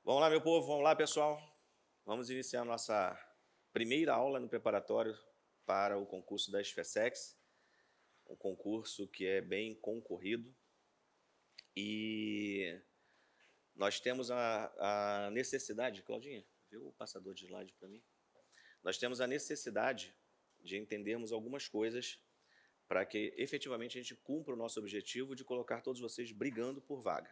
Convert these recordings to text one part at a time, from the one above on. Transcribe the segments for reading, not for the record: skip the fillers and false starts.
Vamos lá, meu povo, vamos lá, pessoal. Vamos iniciar nossa primeira aula no preparatório para o concurso da SFSEX, um concurso que é bem concorrido e nós temos a necessidade, Claudinha, vê o passador de slide para mim. Nós temos a necessidade de entendermos algumas coisas para que efetivamente a gente cumpra o nosso objetivo de colocar todos vocês brigando por vaga.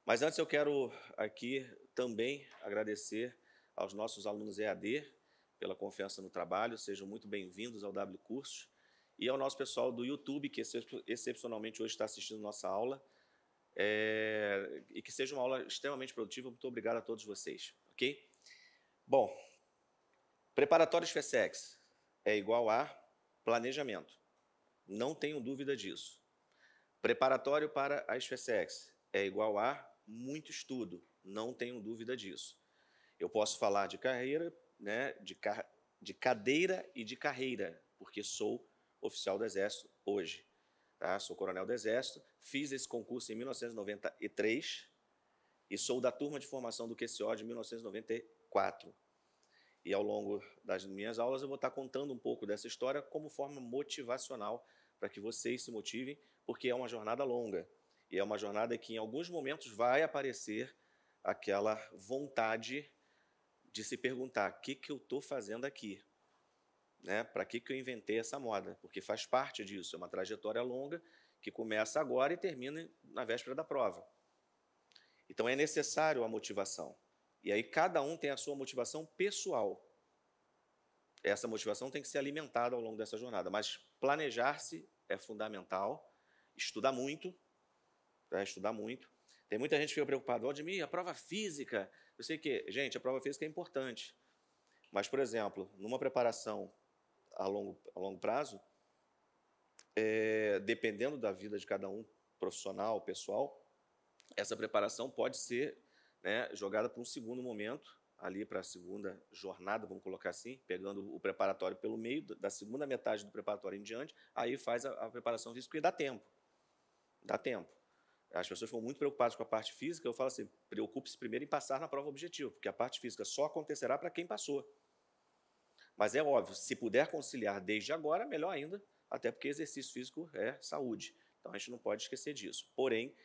Mas antes eu quero aqui também agradecer aos nossos alunos EAD pela confiança no trabalho, sejam muito bem-vindos ao W Cursos, e ao nosso pessoal do YouTube, que excepcionalmente hoje está assistindo nossa aula, e que seja uma aula extremamente produtiva. Muito obrigado a todos vocês, ok? Bom, preparatório SFSEX é igual a planejamento, não tenho dúvida disso. Preparatório para a SFSEX é igual a muito estudo, não tenho dúvida disso. Eu posso falar de carreira, né, de cadeira e de carreira, porque sou oficial do Exército hoje. Tá? Sou coronel do Exército, fiz esse concurso em 1993 e sou da turma de formação do QCO de 1994. E ao longo das minhas aulas eu vou estar contando um pouco dessa história como forma motivacional para que vocês se motivem, porque é uma jornada longa. E é uma jornada que, em alguns momentos, vai aparecer aquela vontade de se perguntar: o que eu estou fazendo aqui? Né? Para que eu inventei essa moda? Porque faz parte disso, é uma trajetória longa que começa agora e termina na véspera da prova. Então, é necessário a motivação. E aí, cada um tem a sua motivação pessoal. Essa motivação tem que ser alimentada ao longo dessa jornada. Mas planejar-se é fundamental, estudar muito, para estudar muito. Tem muita gente que fica preocupada: Valdemir, a prova física, eu sei que, gente, a prova física é importante, mas, por exemplo, numa preparação a longo prazo, dependendo da vida de cada um, profissional, pessoal, essa preparação pode ser, né, jogada para um segundo momento, ali para a segunda jornada, vamos colocar assim, pegando o preparatório pelo meio, da segunda metade do preparatório em diante, aí faz a preparação física e dá tempo. Dá tempo. As pessoas ficam muito preocupadas com a parte física. Eu falo assim: preocupe-se primeiro em passar na prova objetiva, porque a parte física só acontecerá para quem passou. Mas é óbvio, se puder conciliar desde agora, melhor ainda, até porque exercício físico é saúde. Então, a gente não pode esquecer disso. Porém,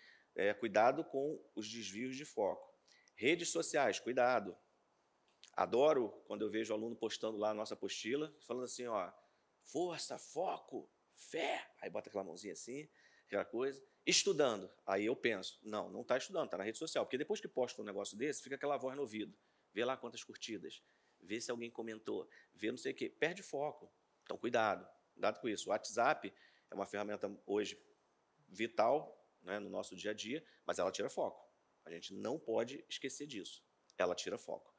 cuidado com os desvios de foco. Redes sociais, cuidado. Adoro quando eu vejo o aluno postando lá a nossa apostila, falando assim, ó, força, foco, fé. Aí bota aquela mãozinha assim, aquela coisa. Estudando. Aí eu penso, não está estudando, está na rede social. Porque depois que posta um negócio desse, fica aquela voz no ouvido. Vê lá quantas curtidas, vê se alguém comentou, vê não sei o quê. Perde foco. Então, cuidado com isso. O WhatsApp é uma ferramenta hoje vital, né, no nosso dia a dia, mas ela tira foco. A gente não pode esquecer disso. Ela tira foco.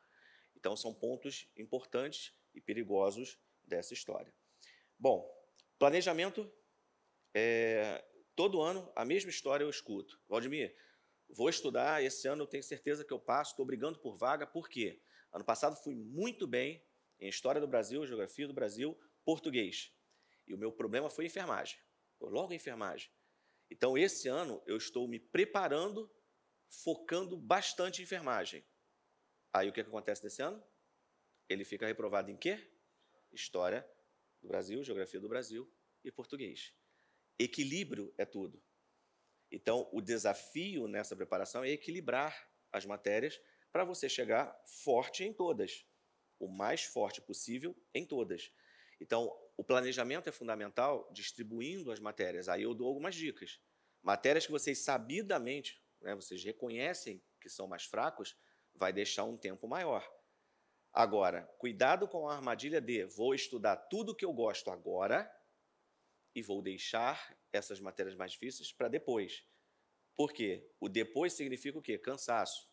Então, são pontos importantes e perigosos dessa história. Bom, planejamento, todo ano a mesma história eu escuto. Valdemir, vou estudar, esse ano eu tenho certeza que eu passo, estou brigando por vaga, por quê? Ano passado fui muito bem em História do Brasil, Geografia do Brasil, Português. E o meu problema foi enfermagem. Foi logo enfermagem. Então, esse ano eu estou me preparando, focando bastante em enfermagem. Aí o que acontece nesse ano? Ele fica reprovado em quê? História do Brasil, Geografia do Brasil e Português. Equilíbrio é tudo. Então, o desafio nessa preparação é equilibrar as matérias para você chegar forte em todas, o mais forte possível em todas. Então, o planejamento é fundamental, distribuindo as matérias. Aí eu dou algumas dicas. Matérias que vocês sabidamente, né, vocês reconhecem que são mais fracos, vai deixar um tempo maior. Agora, cuidado com a armadilha de vou estudar tudo que eu gosto agora e vou deixar essas matérias mais difíceis para depois. Por quê? O depois significa o quê? Cansaço.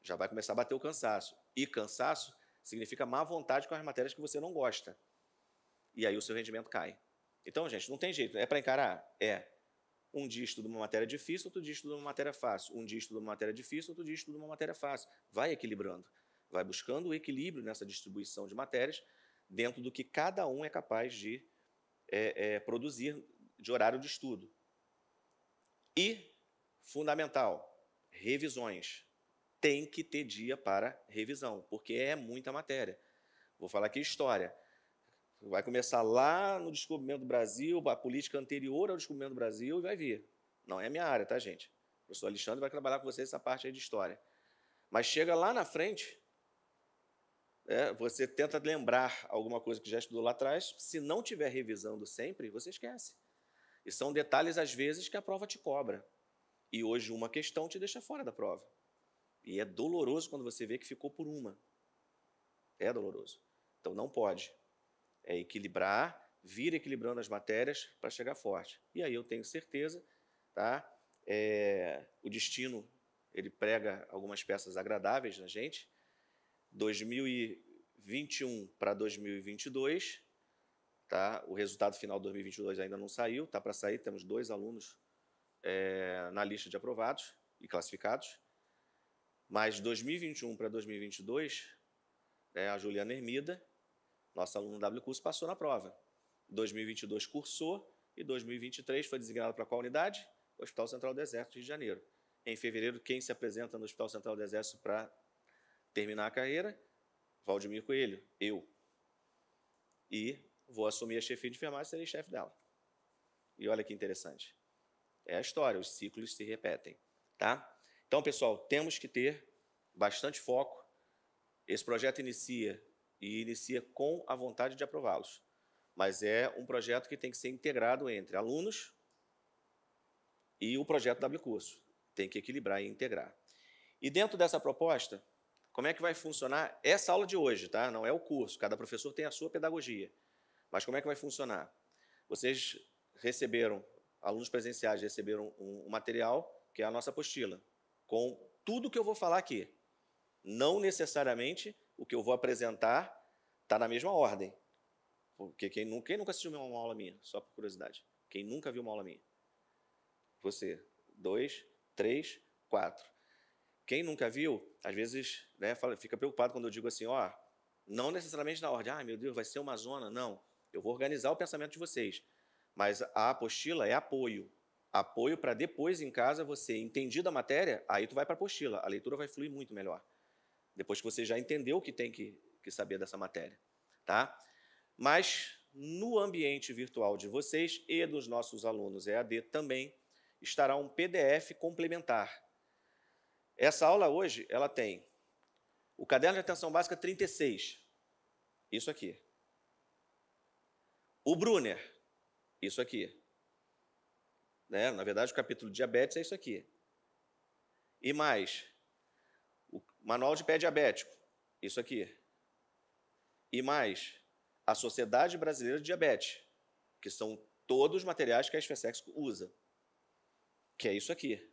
Já vai começar a bater o cansaço. E cansaço significa má vontade com as matérias que você não gosta. E aí o seu rendimento cai. Então, gente, não tem jeito. É para encarar? É. Um dia estuda uma matéria difícil, outro dia estuda uma matéria fácil. Um dia estuda uma matéria difícil, outro dia estuda uma matéria fácil. Vai equilibrando. Vai buscando o equilíbrio nessa distribuição de matérias dentro do que cada um é capaz de produzir de horário de estudo. E, fundamental, revisões. Tem que ter dia para revisão, porque é muita matéria. Vou falar aqui história. Vai começar lá no descobrimento do Brasil, a política anterior ao descobrimento do Brasil, e vai vir. Não é minha área, tá, gente? O professor Alexandre vai trabalhar com vocês essa parte aí de história. Mas chega lá na frente, você tenta lembrar alguma coisa que já estudou lá atrás, se não tiver revisando sempre, você esquece. E são detalhes, às vezes, que a prova te cobra. E hoje uma questão te deixa fora da prova. E é doloroso quando você vê que ficou por uma. É doloroso. Então, não pode. É equilibrar, vir equilibrando as matérias para chegar forte. E aí eu tenho certeza, tá? O destino, ele prega algumas peças agradáveis na gente. 2021 para 2022, tá? O resultado final de 2022 ainda não saiu, está para sair, temos 2 alunos na lista de aprovados e classificados. Mas 2021 para 2022, a Juliana Hermida, nossa aluna do W Curso, passou na prova. 2022 cursou e 2023 foi designado para qual unidade? O Hospital Central do Exército, Rio de Janeiro. Em fevereiro, quem se apresenta no Hospital Central do Exército para terminar a carreira? Valdemir Coelho, eu. E vou assumir a chefia de enfermagem e serei chefe dela. E olha que interessante. É a história, os ciclos se repetem. Tá? Então, pessoal, temos que ter bastante foco. Esse projeto inicia com a vontade de aprová-los. Mas é um projeto que tem que ser integrado entre alunos e o projeto W Curso. Tem que equilibrar e integrar. E dentro dessa proposta, como é que vai funcionar essa aula de hoje, tá? Não é o curso, cada professor tem a sua pedagogia. Mas como é que vai funcionar? Vocês receberam, alunos presenciais receberam um material, que é a nossa apostila, com tudo que eu vou falar aqui. Não necessariamente o que eu vou apresentar está na mesma ordem. Porque quem nunca assistiu uma aula minha, só por curiosidade? Quem nunca viu uma aula minha? Você. 2, 3, 4. Quem nunca viu, às vezes, fica preocupado quando eu digo assim, não necessariamente na ordem, meu Deus, vai ser uma zona. Não, eu vou organizar o pensamento de vocês. Mas a apostila é apoio. Apoio para depois, em casa, você, entendido a matéria, aí tu vai para a apostila. A leitura vai fluir muito melhor. Depois que você já entendeu o que tem que saber dessa matéria. Tá? Mas, no ambiente virtual de vocês e dos nossos alunos EAD também, estará um PDF complementar. Essa aula hoje, ela tem o Caderno de Atenção Básica 36, isso aqui. O Brunner, isso aqui. Na verdade, o capítulo de diabetes é isso aqui. E mais, o Manual de Pé Diabético, isso aqui. E mais, a Sociedade Brasileira de Diabetes, que são todos os materiais que a SFSEX usa, que é isso aqui.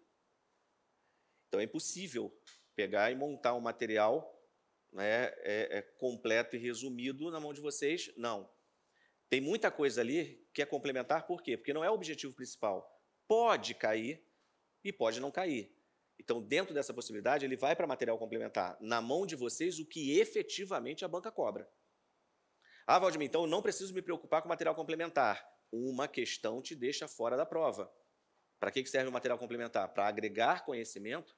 Então, é impossível pegar e montar um material completo e resumido na mão de vocês. Não. Tem muita coisa ali que é complementar, por quê? Porque não é o objetivo principal. Pode cair e pode não cair. Então, dentro dessa possibilidade, ele vai para material complementar. Na mão de vocês, o que efetivamente a banca cobra. Valdemir, então eu não preciso me preocupar com material complementar. Uma questão te deixa fora da prova. Para que serve o material complementar? Para agregar conhecimento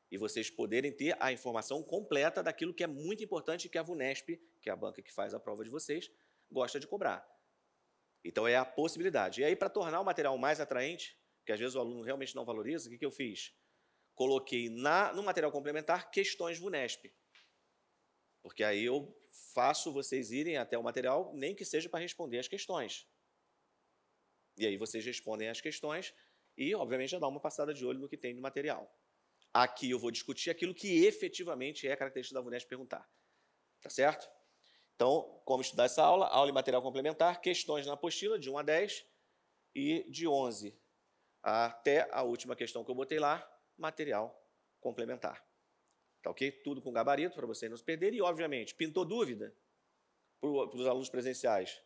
e vocês poderem ter a informação completa daquilo que é muito importante que a VUNESP, que é a banca que faz a prova de vocês, gosta de cobrar. Então, é a possibilidade. E aí, para tornar o material mais atraente, que às vezes o aluno realmente não valoriza, o que eu fiz? Coloquei no material complementar questões VUNESP. Porque aí eu faço vocês irem até o material, nem que seja para responder as questões. E aí vocês respondem as questões e, obviamente, já dá uma passada de olho no que tem no material. Aqui eu vou discutir aquilo que efetivamente é característica da VUNESP perguntar. Tá certo? Então, como estudar essa aula? Aula e material complementar, questões na apostila, de 1 a 10, e de 11 até a última questão que eu botei lá, material complementar. Tá ok? Tudo com gabarito, para vocês não se perderem. E, obviamente, pintou dúvida para os alunos presenciais?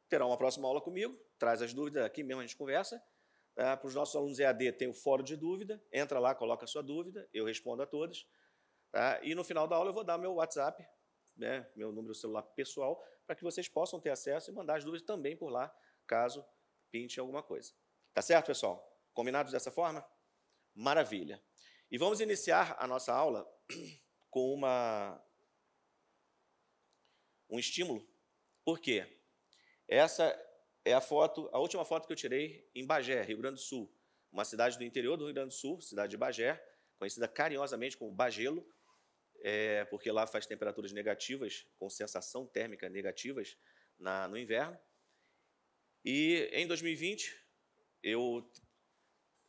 Terá uma próxima aula comigo, traz as dúvidas, aqui mesmo a gente conversa. Para os nossos alunos EAD, tem o fórum de dúvida, entra lá, coloca a sua dúvida, eu respondo a todas. Tá? E no final da aula eu vou dar meu WhatsApp, meu número celular pessoal, para que vocês possam ter acesso e mandar as dúvidas também por lá, caso pinte alguma coisa. Tá certo, pessoal? Combinados dessa forma? Maravilha. E vamos iniciar a nossa aula com um estímulo. Por quê? Essa é a última foto que eu tirei em Bagé, Rio Grande do Sul, uma cidade do interior do Rio Grande do Sul, cidade de Bagé, conhecida carinhosamente como Bagelo, porque lá faz temperaturas negativas, com sensação térmica negativas no inverno. E em 2020, eu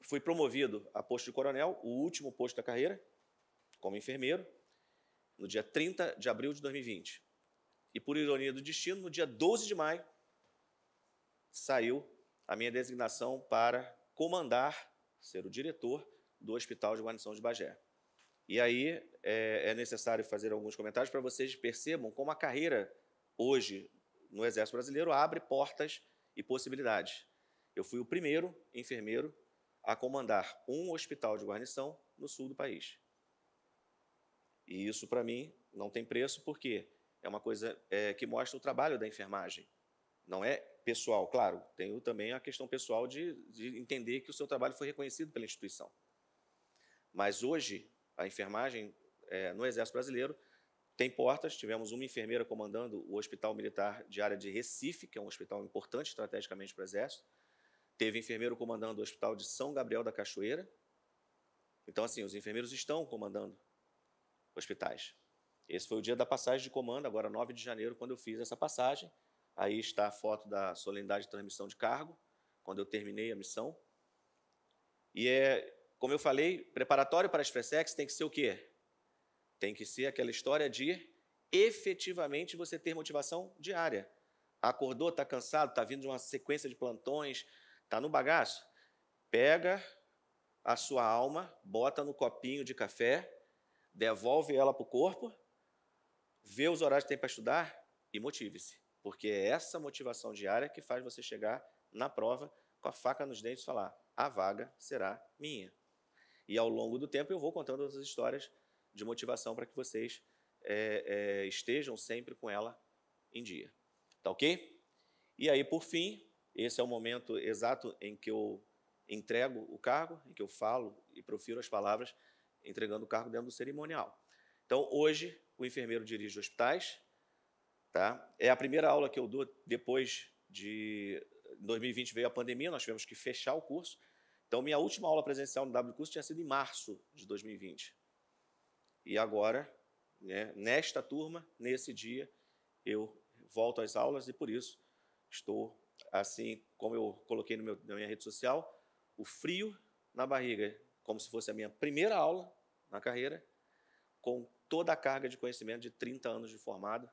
fui promovido a posto de coronel, o último posto da carreira, como enfermeiro, no dia 30 de abril de 2020. E, por ironia do destino, no dia 12 de maio, saiu a minha designação para comandar, ser o diretor do Hospital de Guarnição de Bagé. E aí é necessário fazer alguns comentários para vocês percebam como a carreira hoje no Exército Brasileiro abre portas e possibilidades. Eu fui o primeiro enfermeiro a comandar um hospital de guarnição no sul do país. E isso, para mim, não tem preço, porque é uma coisa que mostra o trabalho da enfermagem. Não é pessoal, claro, tem também a questão pessoal de entender que o seu trabalho foi reconhecido pela instituição. Mas hoje, a enfermagem no Exército Brasileiro tem portas. Tivemos uma enfermeira comandando o Hospital Militar de Área de Recife, que é um hospital importante estrategicamente para o Exército. Teve enfermeiro comandando o Hospital de São Gabriel da Cachoeira. Então, assim, os enfermeiros estão comandando hospitais. Esse foi o dia da passagem de comando, agora 9 de janeiro, quando eu fiz essa passagem. Aí está a foto da solenidade de transmissão de cargo, quando eu terminei a missão. E como eu falei, preparatório para as FRESEX tem que ser o quê? Tem que ser aquela história de efetivamente você ter motivação diária. Acordou, está cansado, está vindo de uma sequência de plantões, está no bagaço? Pega a sua alma, bota no copinho de café, devolve ela para o corpo, vê os horários que tem para estudar e motive-se. Porque é essa motivação diária que faz você chegar na prova com a faca nos dentes e falar: a vaga será minha. E ao longo do tempo eu vou contando outras histórias de motivação para que vocês estejam sempre com ela em dia. Tá ok? E aí, por fim, esse é o momento exato em que eu entrego o cargo, em que eu falo e profiro as palavras, entregando o cargo dentro do cerimonial. Então, hoje, o enfermeiro dirige hospitais. Tá? É a primeira aula que eu dou depois de... Em 2020 veio a pandemia, nós tivemos que fechar o curso. Então, minha última aula presencial no W Curso tinha sido em março de 2020. E agora, né, nesta turma, nesse dia, eu volto às aulas e, por isso, estou, assim, como eu coloquei na minha rede social, o frio na barriga, como se fosse a minha primeira aula na carreira, com toda a carga de conhecimento de 30 anos de formado,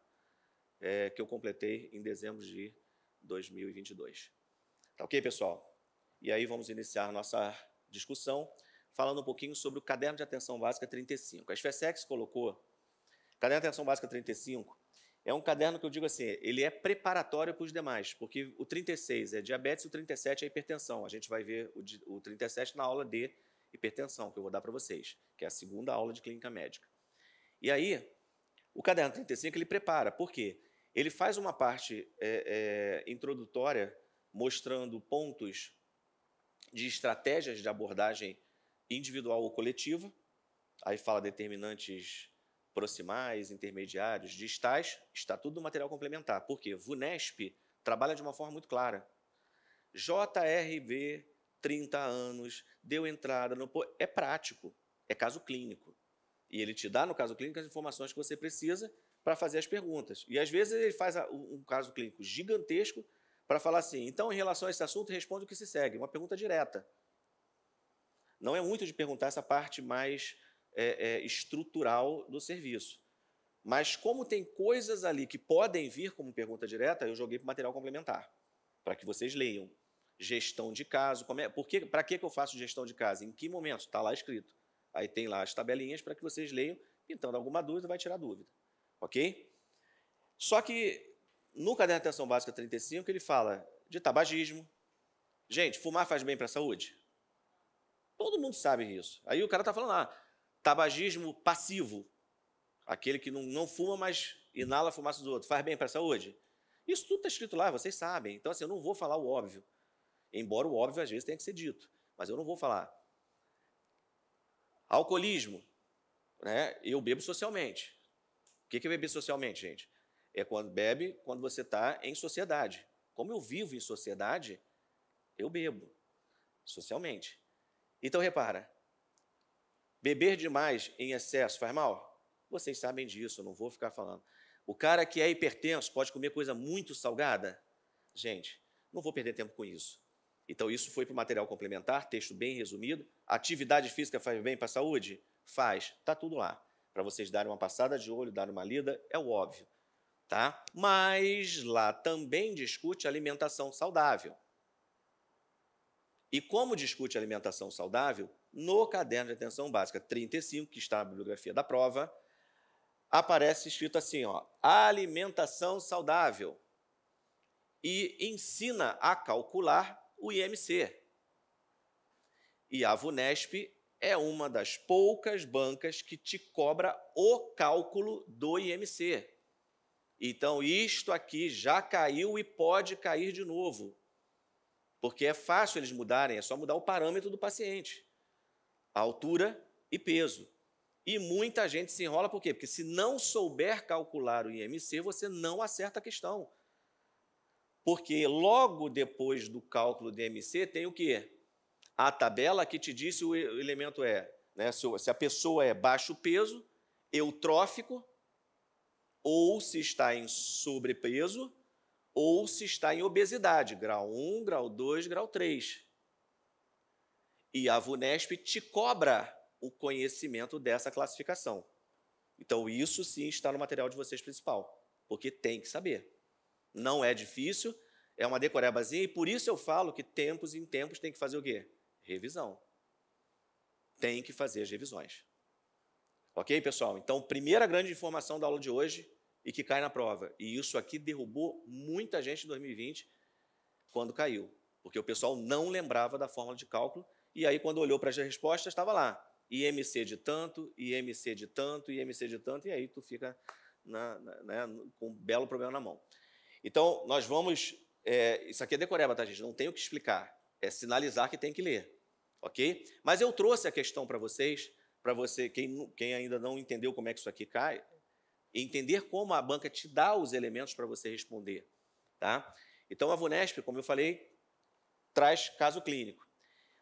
que eu completei em dezembro de 2022. Tá ok, pessoal? E aí vamos iniciar nossa discussão falando um pouquinho sobre o Caderno de Atenção Básica 35. A SFSEX colocou, Caderno de Atenção Básica 35, é um caderno que eu digo assim, ele é preparatório para os demais, porque o 36 é diabetes e o 37 é hipertensão. A gente vai ver o 37 na aula de hipertensão, que eu vou dar para vocês, que é a segunda aula de clínica médica. E aí, o Caderno 35 ele prepara, por quê? Ele faz uma parte introdutória mostrando pontos de estratégias de abordagem individual ou coletiva, aí fala determinantes proximais, intermediários, distais, está tudo no material complementar. Por quê? VUNESP trabalha de uma forma muito clara. JRV, 30 anos, deu entrada no... É prático, é caso clínico. E ele te dá, no caso clínico, as informações que você precisa para fazer as perguntas. E, às vezes, ele faz um caso clínico gigantesco para falar assim, então, em relação a esse assunto, responde o que se segue. Uma pergunta direta. Não é muito de perguntar essa parte mais estrutural do serviço. Mas, como tem coisas ali que podem vir como pergunta direta, eu joguei para o material complementar, para que vocês leiam. Gestão de caso. Para que eu faço gestão de caso? Em que momento? Está lá escrito. Aí tem lá as tabelinhas para que vocês leiam, pintando alguma dúvida, vai tirar dúvida. Ok? Só que no Caderno de Atenção Básica 35, ele fala de tabagismo. Gente, fumar faz bem para a saúde? Todo mundo sabe isso. Aí o cara está falando tabagismo passivo, aquele que não fuma, mas inala a fumaça dos outros, faz bem para a saúde? Isso tudo está escrito lá, vocês sabem. Então, assim, eu não vou falar o óbvio. embora o óbvio às vezes tenha que ser dito, mas eu não vou falar. Alcoolismo, né? Eu bebo socialmente. O que é beber socialmente, gente? É quando bebe, quando você está em sociedade. Como eu vivo em sociedade, eu bebo socialmente. Então, repara, beber demais em excesso faz mal? Vocês sabem disso, eu não vou ficar falando. O cara que é hipertenso pode comer coisa muito salgada? Gente, não vou perder tempo com isso. Então, isso foi para o material complementar, texto bem resumido. Atividade física faz bem para a saúde? Faz, está tudo lá. Para vocês darem uma passada de olho, darem uma lida, é o óbvio. Tá? Mas lá também discute alimentação saudável. E como discute alimentação saudável, no caderno de atenção básica 35, que está na bibliografia da prova, aparece escrito assim, ó, alimentação saudável, e ensina a calcular o IMC. E a VUNESP é uma das poucas bancas que te cobra o cálculo do IMC. Então, isto aqui já caiu e pode cair de novo, porque é fácil eles mudarem, é só mudar o parâmetro do paciente, a altura e peso. E muita gente se enrola, por quê? Porque se não souber calcular o IMC, você não acerta a questão. Porque logo depois do cálculo do IMC tem o quê? A tabela que te diz se o elemento é, né, se a pessoa é baixo peso, eutrófico, ou se está em sobrepeso, ou se está em obesidade, grau 1, grau 2, grau 3. E a VUNESP te cobra o conhecimento dessa classificação. Então, isso sim está no material de vocês principal, porque tem que saber. Não é difícil, é uma decorebazinha, e por isso eu falo que tempos em tempos tem que fazer o quê? Revisão. Tem que fazer as revisões. Ok, pessoal? Então, primeira grande informação da aula de hoje e que cai na prova. E isso aqui derrubou muita gente em 2020 quando caiu, porque o pessoal não lembrava da fórmula de cálculo, e aí, quando olhou para as respostas, estava lá, IMC de tanto, IMC de tanto, IMC de tanto, e aí tu fica com um belo problema na mão. Então, nós vamos... isso aqui é decoreba, tá, gente? Não tem o que explicar. É sinalizar que tem que ler, ok? Mas eu trouxe a questão para vocês, quem ainda não entendeu como é que isso aqui cai, entender como a banca te dá os elementos para você responder, tá? Então, a VUNESP, como eu falei, traz caso clínico.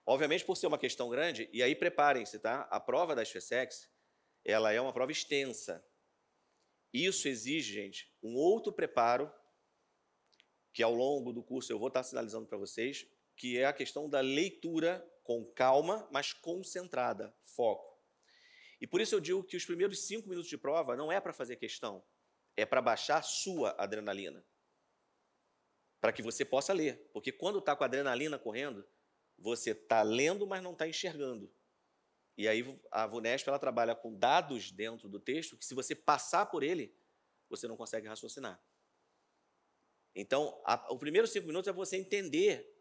Obviamente, por ser uma questão grande, e aí preparem-se, tá? A prova da SFSEX, ela é uma prova extensa. Isso exige, gente, um outro preparo, que ao longo do curso eu vou estar sinalizando para vocês, que é a questão da leitura com calma, mas concentrada, foco. E por isso eu digo que os primeiros 5 minutos de prova não é para fazer questão, é para baixar a sua adrenalina, para que você possa ler. Porque quando está com a adrenalina correndo, você está lendo, mas não está enxergando. E aí a VUNESP ela trabalha com dados dentro do texto que, se você passar por ele, você não consegue raciocinar. Então, os primeiros 5 minutos é você entender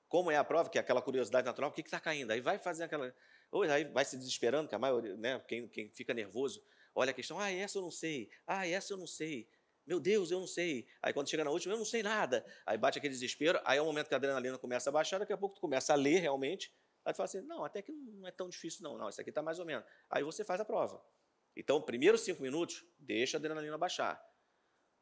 como é a prova, que é aquela curiosidade natural, o que está caindo. Aí vai fazer aquela... Ou aí vai se desesperando, que a maioria, né, quem fica nervoso, olha a questão, essa eu não sei, essa eu não sei, meu Deus, eu não sei. Aí quando chega na última, eu não sei nada. Aí bate aquele desespero, aí é o momento que a adrenalina começa a baixar, daqui a pouco tu começa a ler realmente, aí tu fala assim, não, até que não é tão difícil não, isso aqui está mais ou menos. Aí você faz a prova. Então, primeiros 5 minutos, deixa a adrenalina baixar,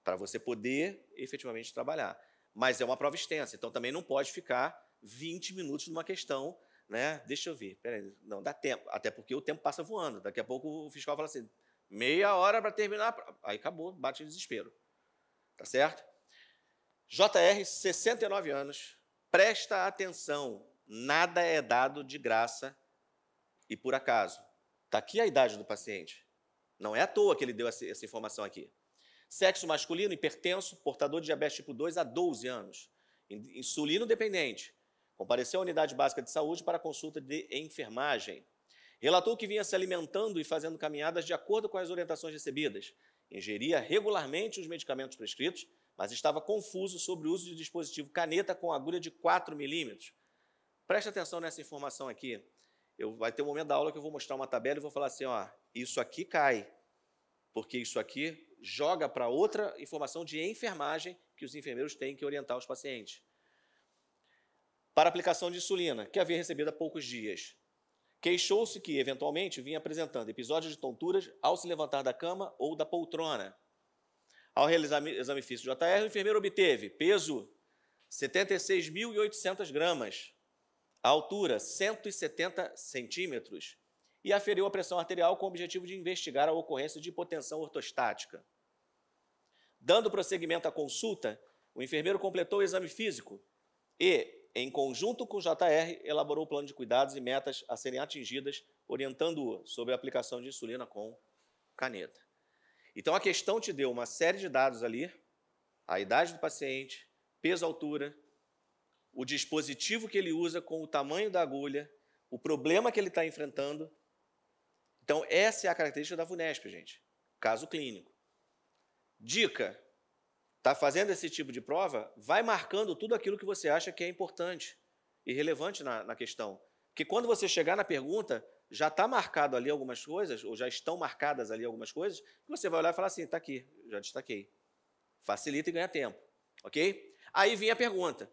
para você poder efetivamente trabalhar. Mas é uma prova extensa, então também não pode ficar 20 minutos numa questão, né? Deixa eu ver, peraí, não dá tempo, até porque o tempo passa voando. Daqui a pouco o fiscal fala assim, meia hora para terminar, aí acabou, bate o desespero. Tá certo? JR, 69 anos, presta atenção, nada é dado de graça e por acaso. Está aqui a idade do paciente. Não é à toa que ele deu essa informação aqui. Sexo masculino, hipertenso, portador de diabetes tipo 2 há 12 anos. Insulino dependente. Compareceu à unidade básica de saúde para consulta de enfermagem. Relatou que vinha se alimentando e fazendo caminhadas de acordo com as orientações recebidas. Ingeria regularmente os medicamentos prescritos, mas estava confuso sobre o uso de dispositivo caneta com agulha de 4 milímetros. Preste atenção nessa informação aqui. Vai ter um momento da aula que eu vou mostrar uma tabela e vou falar assim, ó, isso aqui cai, porque isso aqui joga para outra informação de enfermagem que os enfermeiros têm que orientar os pacientes. para aplicação de insulina, que havia recebido há poucos dias. Queixou-se que, eventualmente, vinha apresentando episódios de tonturas ao se levantar da cama ou da poltrona. Ao realizar o exame físico do JR, o enfermeiro obteve peso 76.800 gramas, altura 170 centímetros, e aferiu a pressão arterial com o objetivo de investigar a ocorrência de hipotensão ortostática. Dando prosseguimento à consulta, o enfermeiro completou o exame físico e, em conjunto com o JR, elaborou o plano de cuidados e metas a serem atingidas, orientando-o sobre a aplicação de insulina com caneta. Então, a questão te deu uma série de dados ali, a idade do paciente, peso, altura, o dispositivo que ele usa com o tamanho da agulha, o problema que ele está enfrentando. Então, essa é a característica da VUNESP, gente. Caso clínico. Dica: está fazendo esse tipo de prova, vai marcando tudo aquilo que você acha que é importante e relevante na questão. Porque quando você chegar na pergunta, já está marcado ali algumas coisas, ou já estão marcadas ali algumas coisas, que você vai olhar e falar assim, está aqui, já destaquei. Facilita e ganha tempo, ok? Aí vem a pergunta.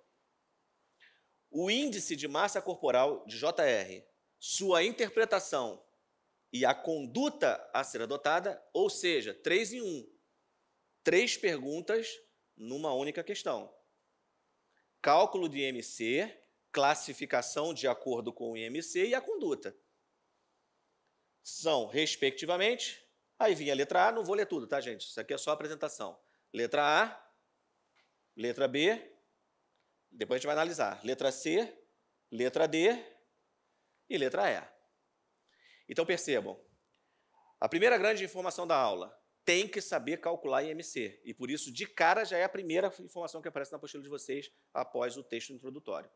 O índice de massa corporal de JR, sua interpretação e a conduta a ser adotada, ou seja, 3 em 1. 3 perguntas numa única questão. Cálculo de IMC, classificação de acordo com o IMC e a conduta. São, respectivamente, aí vinha a letra A, não vou ler tudo, tá, gente? Isso aqui é só a apresentação. Letra A, letra B, depois a gente vai analisar. Letra C, letra D e letra E. Então, percebam, a primeira grande informação da aula, tem que saber calcular IMC. E, por isso, de cara, já é a primeira informação que aparece na apostila de vocês após o texto introdutório.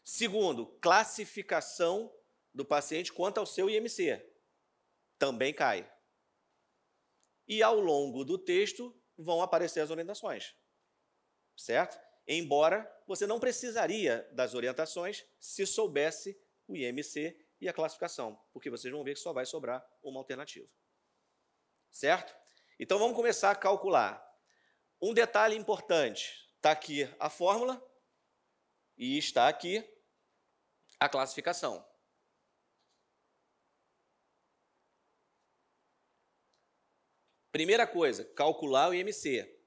Segundo, classificação do paciente quanto ao seu IMC. Também cai. E, ao longo do texto, vão aparecer as orientações. Certo? Embora você não precisaria das orientações se soubesse o IMC e a classificação, porque vocês vão ver que só vai sobrar uma alternativa. Certo? Então, vamos começar a calcular. Um detalhe importante, está aqui a fórmula e está aqui a classificação. Primeira coisa, calcular o IMC.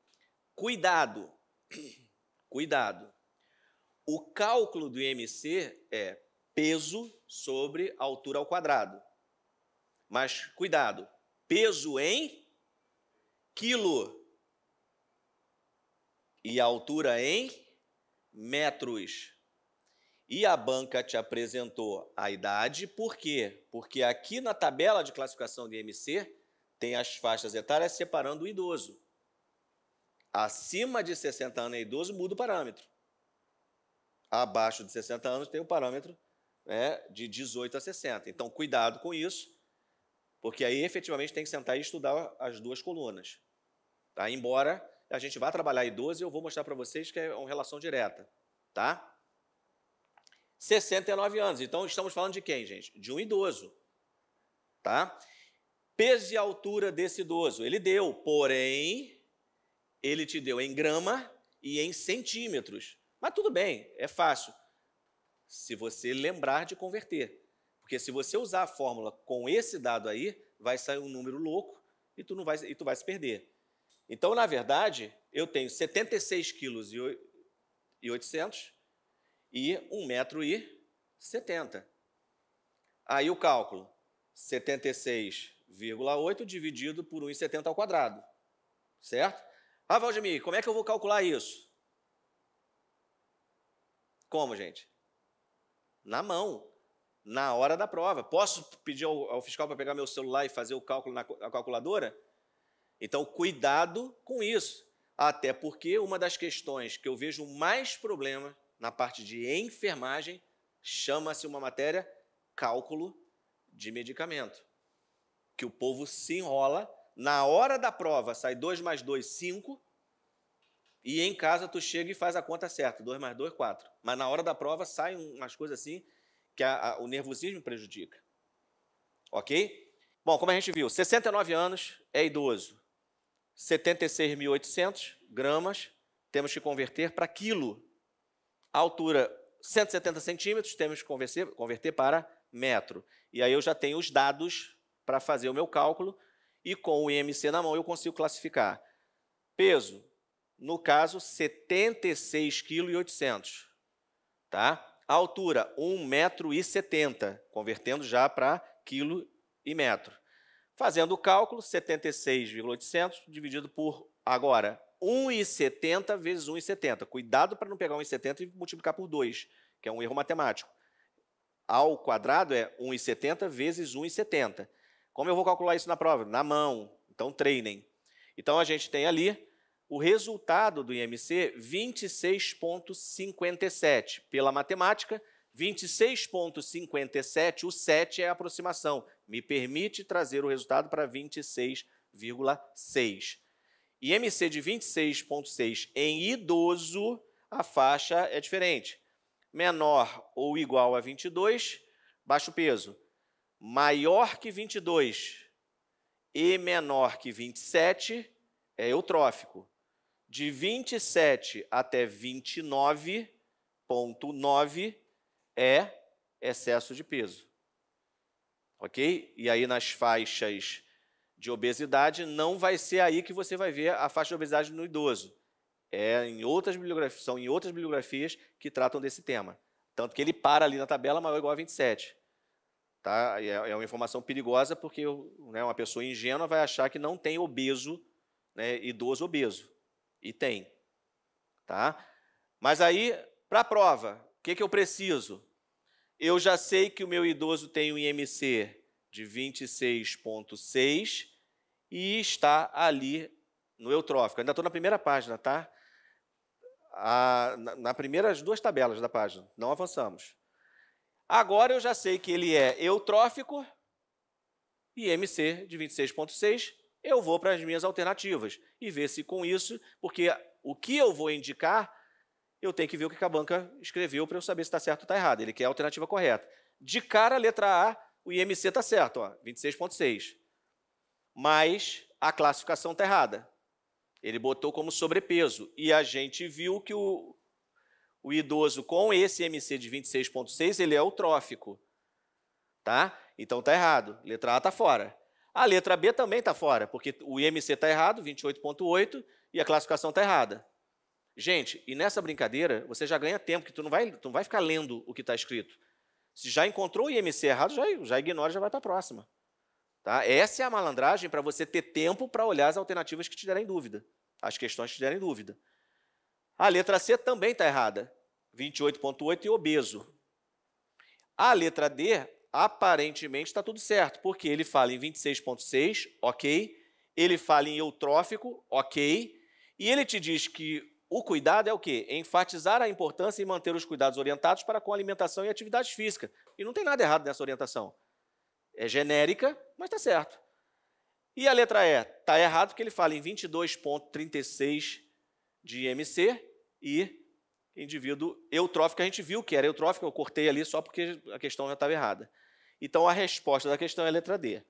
Cuidado, cuidado. O cálculo do IMC é peso sobre altura ao quadrado. Mas, cuidado, peso em quilo e altura em metros. E a banca te apresentou a idade, por quê? Porque aqui na tabela de classificação de IMC tem as faixas etárias separando o idoso. Acima de 60 anos é idoso, muda o parâmetro. Abaixo de 60 anos tem o parâmetro de 18 a 60. Então, cuidado com isso, porque aí efetivamente tem que sentar e estudar as duas colunas. Tá? Embora a gente vá trabalhar idoso, eu vou mostrar para vocês que é uma relação direta. Tá? 69 anos. Então, estamos falando de quem, gente? De um idoso. Tá? Peso e altura desse idoso. Ele deu, porém, ele te deu em grama e em centímetros. Mas tudo bem, é fácil. Se você lembrar de converter. Porque se você usar a fórmula com esse dado aí, vai sair um número louco e tu vai se perder. Então, na verdade, eu tenho 76 quilos e 800 e 1,70 m. Aí o cálculo, 76,8 dividido por 1,70 ao quadrado. Certo? Ah, Valdemir, como é que eu vou calcular isso? Como, gente? Na mão, na hora da prova. Posso pedir ao fiscal para pegar meu celular e fazer o cálculo na calculadora? Então, cuidado com isso. Até porque uma das questões que eu vejo mais problema na parte de enfermagem chama-se uma matéria cálculo de medicamento. Que o povo se enrola, na hora da prova sai 2 mais 2, 5, e em casa tu chega e faz a conta certa, 2 mais 2, 4. Mas na hora da prova saem umas coisas assim que o nervosismo prejudica. Ok? Bom, como a gente viu, 69 anos é idoso. 76.800 gramas, temos que converter para quilo. A altura 170 centímetros, temos que converter para metro. E aí eu já tenho os dados para fazer o meu cálculo, e com o IMC na mão eu consigo classificar. Peso, no caso, 76,8 kg. Tá? A altura, 1,70 m, convertendo já para quilo e metro. Fazendo o cálculo, 76,800 dividido por, agora, 1,70 vezes 1,70. Cuidado para não pegar 1,70 e multiplicar por 2, que é um erro matemático. Ao quadrado é 1,70 vezes 1,70. Como eu vou calcular isso na prova? Na mão. Então, treinem. Então, a gente tem ali o resultado do IMC, 26,57. Pela matemática, 26,57, o 7 é a aproximação. Me permite trazer o resultado para 26,6. IMC de 26,6 em idoso, a faixa é diferente. Menor ou igual a 22, baixo peso. Maior que 22 e menor que 27 é eutrófico. De 27 até 29,9 é excesso de peso. Ok? E aí nas faixas de obesidade, não vai ser aí que você vai ver a faixa de obesidade no idoso. São em outras bibliografias que tratam desse tema. Tanto que ele para ali na tabela maior ou igual a 27. Tá? É uma informação perigosa porque uma pessoa ingênua vai achar que não tem obeso, né, idoso obeso. E tem. Tá? Mas aí, para a prova, o que eu preciso? Eu já sei que o meu idoso tem um IMC de 26,6 e está ali no eutrófico. Ainda estou na primeira página, tá? Nas primeiras 2 tabelas da página. Não avançamos. Agora eu já sei que ele é eutrófico e IMC de 26,6. Eu vou para as minhas alternativas e ver se com isso, porque o que eu vou indicar, eu tenho que ver o que a banca escreveu para eu saber se está certo ou está errado. Ele quer a alternativa correta. De cara, a letra A, o IMC está certo, 26,6. Mas a classificação está errada. Ele botou como sobrepeso. E a gente viu que o idoso com esse IMC de 26,6, ele é eutrófico. Tá? Então está errado. Letra A está fora. A letra B também está fora, porque o IMC está errado, 28,8, e a classificação está errada. Gente, e nessa brincadeira, você já ganha tempo, porque tu não vai ficar lendo o que está escrito. Se já encontrou o IMC errado, já ignora, já vai para a próxima. Tá? Essa é a malandragem para você ter tempo para olhar as alternativas que te derem dúvida, as questões que te derem dúvida. A letra C também está errada, 28,8 e obeso. A letra D, aparentemente, está tudo certo, porque ele fala em 26,6, ok, ele fala em eutrófico, ok, e ele te diz que o cuidado é o quê? Enfatizar a importância em manter os cuidados orientados para com alimentação e atividade física. E não tem nada errado nessa orientação. É genérica, mas está certo. E a letra E? Está errado porque ele fala em 22,36 de IMC e indivíduo eutrófico. A gente viu que era eutrófico, eu cortei ali só porque a questão já estava errada. Então, a resposta da questão é a letra D.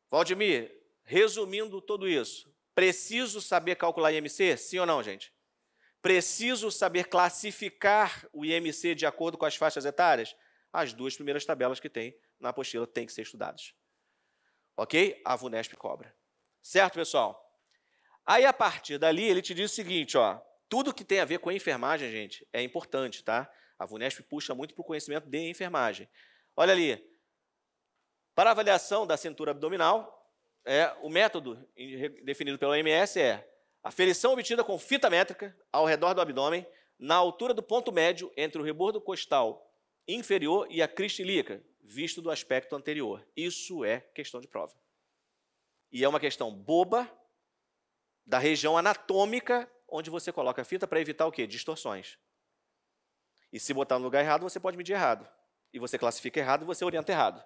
Valdemir, resumindo tudo isso, preciso saber calcular IMC? Sim ou não, gente? Preciso saber classificar o IMC de acordo com as faixas etárias? As 2 primeiras tabelas que tem na apostila têm que ser estudadas. Ok? A VUNESP cobra. Certo, pessoal? Aí, a partir dali, ele te diz o seguinte, tudo que tem a ver com a enfermagem, gente, é importante, tá? A VUNESP puxa muito para o conhecimento de enfermagem. Olha ali, para avaliação da cintura abdominal, o método definido pela OMS é aferição obtida com fita métrica ao redor do abdômen, na altura do ponto médio entre o rebordo costal inferior e a crista ilíaca, visto do aspecto anterior. Isso é questão de prova. E é uma questão boba da região anatômica onde você coloca a fita para evitar o quê? Distorções. E se botar no lugar errado, você pode medir errado. E você classifica errado e você orienta errado.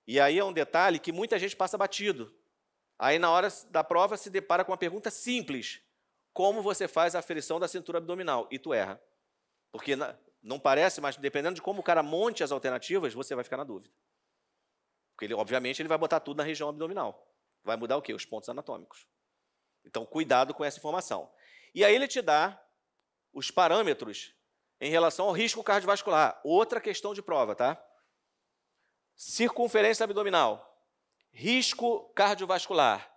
E aí é um detalhe que muita gente passa batido. Aí, na hora da prova, se depara com uma pergunta simples. Como você faz a aferição da cintura abdominal? E tu erra. Porque não parece, mas dependendo de como o cara monte as alternativas, você vai ficar na dúvida. Porque, obviamente, ele vai botar tudo na região abdominal. Vai mudar o quê? Os pontos anatômicos. Então, cuidado com essa informação. E aí ele te dá os parâmetros em relação ao risco cardiovascular. Outra questão de prova, tá? Circunferência abdominal. Risco cardiovascular.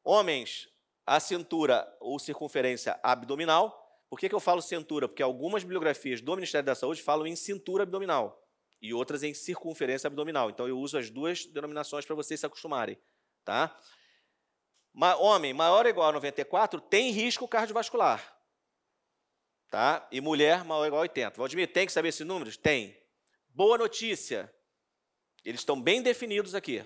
Homens, a cintura ou circunferência abdominal. Por que eu falo cintura? Porque algumas bibliografias do Ministério da Saúde falam em cintura abdominal e outras em circunferência abdominal. Então, eu uso as duas denominações para vocês se acostumarem. Tá? Homem maior ou igual a 94 tem risco cardiovascular. Tá? E mulher maior ou igual a 80. Valdemir, tem que saber esses números? Tem. Boa notícia. Eles estão bem definidos aqui.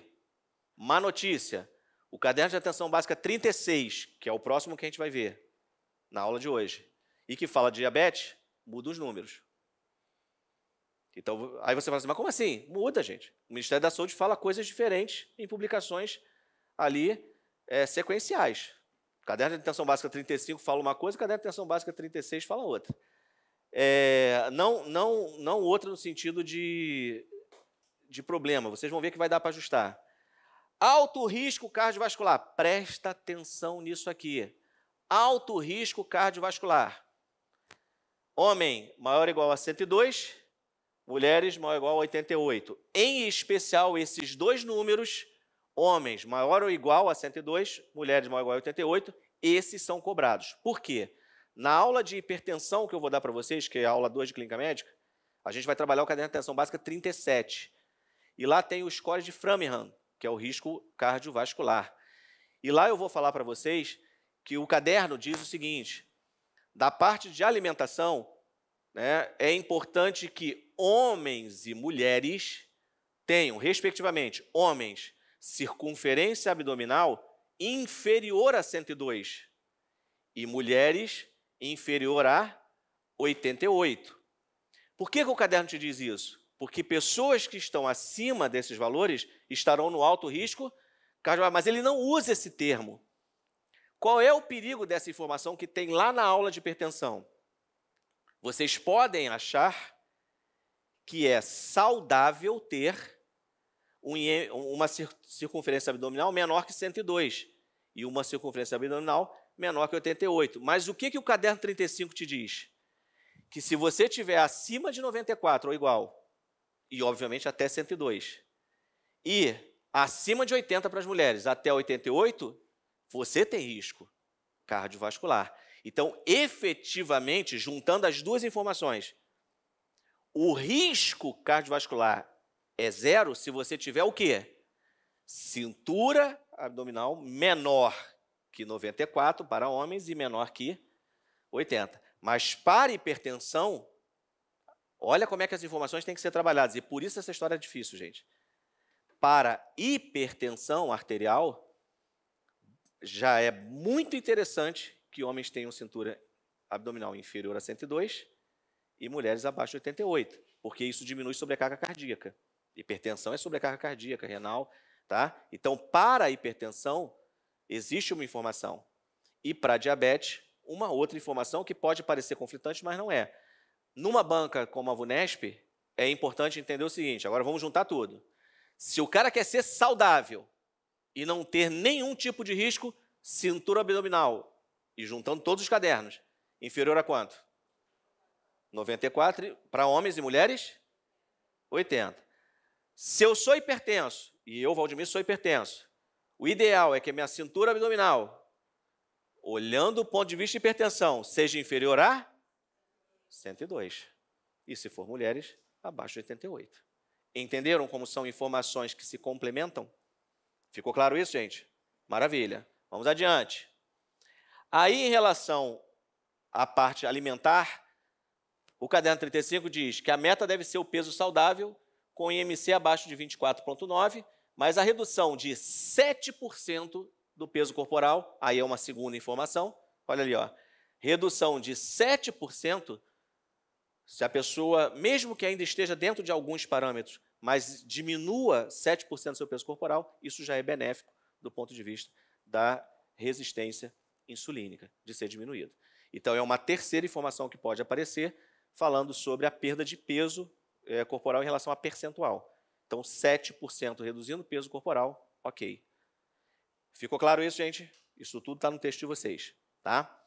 Má notícia. O caderno de atenção básica 36, que é o próximo que a gente vai ver na aula de hoje, e que fala de diabetes, muda os números. Então, aí você fala assim, mas como assim? Muda, gente. O Ministério da Saúde fala coisas diferentes em publicações ali sequenciais. O caderno de atenção básica 35 fala uma coisa, o caderno de atenção básica 36 fala outra. Não outra no sentido de problema. Vocês vão ver que vai dar para ajustar. Alto risco cardiovascular. Presta atenção nisso aqui. Alto risco cardiovascular. Homem maior ou igual a 102, mulheres maior ou igual a 88. Em especial, esses dois números, homens maior ou igual a 102, mulheres maior ou igual a 88, esses são cobrados. Por quê? Na aula de hipertensão que eu vou dar para vocês, que é a aula 2 de clínica médica, a gente vai trabalhar o caderno de atenção básica 37. E lá tem o score de Framingham, que é o risco cardiovascular. E lá eu vou falar para vocês que o caderno diz o seguinte, da parte de alimentação, né, é importante que homens e mulheres tenham, respectivamente, homens, circunferência abdominal inferior a 102 e mulheres inferior a 88. Por que o caderno te diz isso? Porque pessoas que estão acima desses valores estarão no alto risco cardiovascular, mas ele não usa esse termo. Qual é o perigo dessa informação que tem lá na aula de hipertensão? Vocês podem achar que é saudável ter uma circunferência abdominal menor que 102 e uma circunferência abdominal menor que 88. Mas o que o caderno 35 te diz? Que se você tiver acima de 94 ou igual, e obviamente até 102, e acima de 80 para as mulheres, até 88, você tem risco cardiovascular. Então, efetivamente, juntando as duas informações, o risco cardiovascular é 0 se você tiver o quê? Cintura abdominal menor que 94 para homens e menor que 80. Mas para hipertensão, olha como é que as informações têm que ser trabalhadas. E por isso essa história é difícil, gente. Para hipertensão arterial, já é muito interessante que homens tenham cintura abdominal inferior a 102 e mulheres abaixo de 88, porque isso diminui sobrecarga cardíaca. Hipertensão é sobrecarga cardíaca, renal, tá? Então, para a hipertensão, existe uma informação. E para a diabetes, uma outra informação que pode parecer conflitante, mas não é. Numa banca como a VUNESP, é importante entender o seguinte, agora vamos juntar tudo. Se o cara quer ser saudável e não ter nenhum tipo de risco, cintura abdominal, e juntando todos os cadernos, inferior a quanto? 94 para homens e mulheres? 80. Se eu sou hipertenso, e eu, Valdemir, sou hipertenso, o ideal é que a minha cintura abdominal, olhando do ponto de vista de hipertensão, seja inferior a 102. E se for mulheres, abaixo de 88. Entenderam como são informações que se complementam? Ficou claro isso, gente? Maravilha. Vamos adiante. Aí, em relação à parte alimentar, o caderno 35 diz que a meta deve ser o peso saudável com IMC abaixo de 24,9, mas a redução de 7% do peso corporal, aí é uma segunda informação, olha ali, ó, redução de 7%, se a pessoa, mesmo que ainda esteja dentro de alguns parâmetros, mas diminua 7% do seu peso corporal, isso já é benéfico do ponto de vista da resistência insulínica, de ser diminuído. Então, é uma terceira informação que pode aparecer, falando sobre a perda de peso corporal em relação a percentual. Então, 7% reduzindo o peso corporal, ok. Ficou claro isso, gente? Isso tudo está no texto de vocês, tá?